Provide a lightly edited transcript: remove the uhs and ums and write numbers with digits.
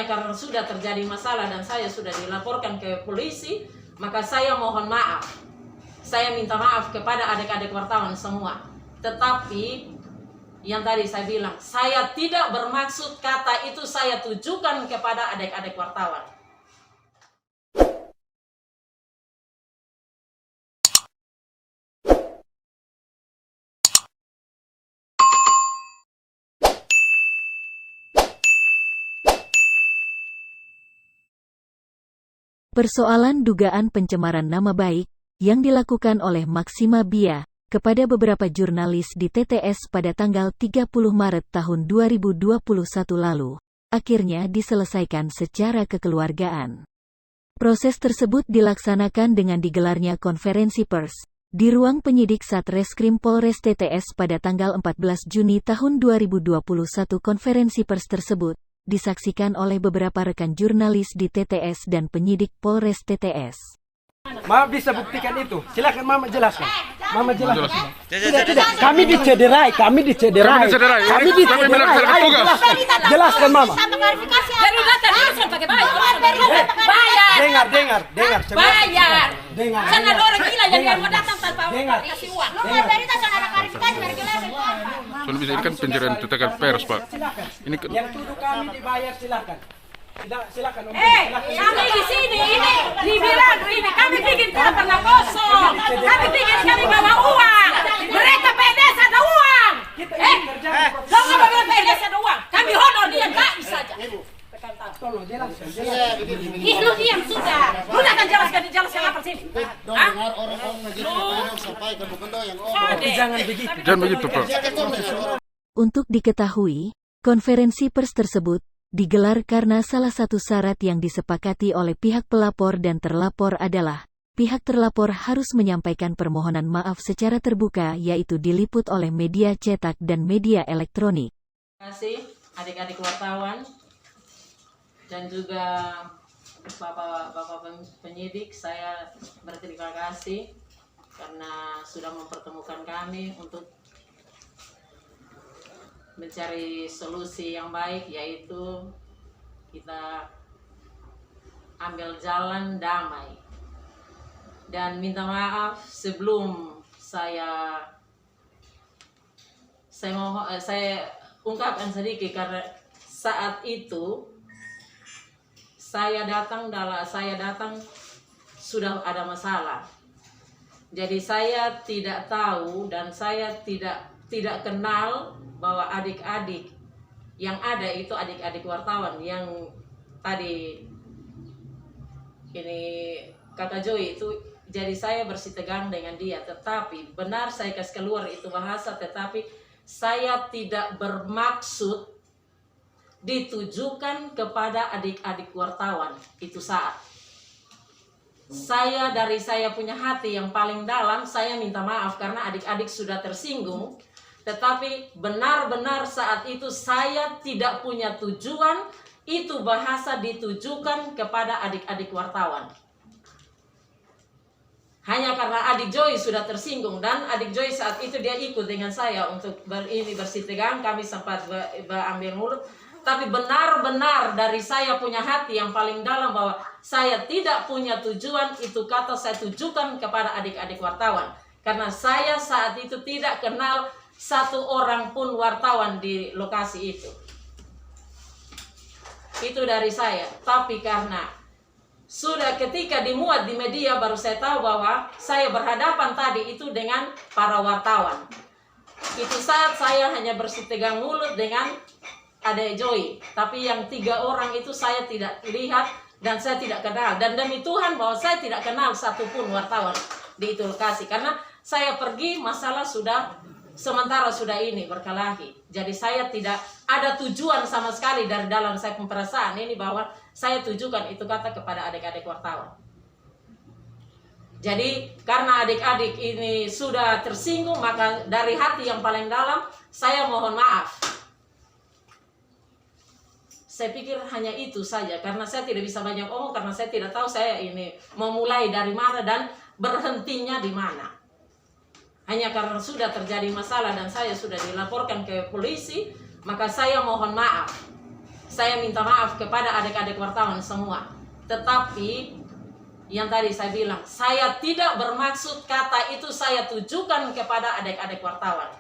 Hanya karena sudah terjadi masalah dan saya sudah dilaporkan ke polisi, maka saya mohon maaf. Saya minta maaf kepada adik-adik wartawan semua. Tetapi yang tadi saya bilang, saya tidak bermaksud kata itu saya tujukan kepada adik-adik wartawan. Persoalan dugaan pencemaran nama baik yang dilakukan oleh Maxima Bia kepada beberapa jurnalis di TTS pada tanggal 30 Maret tahun 2021 lalu, akhirnya diselesaikan secara kekeluargaan. Proses tersebut dilaksanakan dengan digelarnya konferensi pers di ruang penyidik Satreskrim Polres TTS pada tanggal 14 Juni tahun 2021. Konferensi pers tersebut disaksikan oleh beberapa rekan jurnalis di TTS dan penyidik Polres TTS. Mama bisa buktikan itu. Silakan Mama jelaskan. Mama jelaskan. Tidak. Kami dicederai. Kami dicederai. Ayo jelaskan Mama. Dengar. Bayar. Dengar. Karena ada orang gila yang mau datang tanpa kasih uang. Soalnya bisa ini kan pencarian tutakan pers, Pak. Ini kan Yang tuduh kami dibayar silakan. Silakan. Kami di sini ini dibilang ini kami bikin tidak pernah kosong. Kami bikin kami bawa uang. Mereka PNS ada uang. Jangan bawa PNS ada uang. Kami honor dia kami saja. Tolong jelaskan. Lu diam sudah. Lu akan jelaskan apa sih? Dengar orang-orang ngejelasin sampaikan bukan yang Jangan begitu. jangan begitu, Pak. Untuk diketahui, konferensi pers tersebut digelar karena salah satu syarat yang disepakati oleh pihak pelapor dan terlapor adalah pihak terlapor harus menyampaikan permohonan maaf secara terbuka, yaitu diliput oleh media cetak dan media elektronik. Terima kasih adik-adik wartawan dan juga bapak penyidik. Saya berterima kasih karena sudah mempertemukan kami untuk mencari solusi yang baik, yaitu kita ambil jalan damai. Dan minta maaf sebelum saya ungkapkan sedikit, karena saat itu saya datang sudah ada masalah. Jadi saya tidak tahu dan saya tidak kenal bahwa adik-adik yang ada itu adik-adik wartawan yang tadi ini kata Joy itu. Jadi saya bersitegang dengan dia, tetapi benar saya kasih keluar itu bahasa, tetapi saya tidak bermaksud ditujukan kepada adik-adik wartawan itu saat. Saya dari saya punya hati yang paling dalam, saya minta maaf karena adik-adik sudah tersinggung. Tetapi benar-benar saat itu saya tidak punya tujuan itu bahasa ditujukan kepada adik-adik wartawan. Hanya karena adik Joy sudah tersinggung, dan adik Joy saat itu dia ikut dengan saya untuk bersitegang, kami sempat ambil mulut. Tapi benar-benar dari saya punya hati yang paling dalam bahwa saya tidak punya tujuan itu kata saya tujukan kepada adik-adik wartawan. Karena saya saat itu tidak kenal satu orang pun wartawan di lokasi itu. Itu dari saya. Tapi karena sudah ketika dimuat di media baru saya tahu bahwa saya berhadapan tadi itu dengan para wartawan. Itu saat saya hanya bersitegang mulut dengan Adek Joy. Tapi yang 3 orang itu saya tidak lihat dan saya tidak kenal. Dan demi Tuhan bahwa saya tidak kenal satupun wartawan di itu lokasi. Karena saya pergi masalah sementara sudah ini berkelahi. Jadi saya tidak ada tujuan sama sekali dari dalam saya perasaan ini bahwa saya tujukan itu kata kepada adik-adik wartawan. Jadi karena adik-adik ini sudah tersinggung, maka dari hati yang paling dalam saya mohon maaf. Saya pikir hanya itu saja, karena saya tidak bisa banyak omong, karena saya tidak tahu saya ini memulai dari mana dan berhentinya di mana. Hanya karena sudah terjadi masalah dan saya sudah dilaporkan ke polisi, maka saya mohon maaf. saya minta maaf kepada adik-adik wartawan semua. Tetapi yang tadi saya bilang, saya tidak bermaksud kata itu saya tujukan kepada adik-adik wartawan.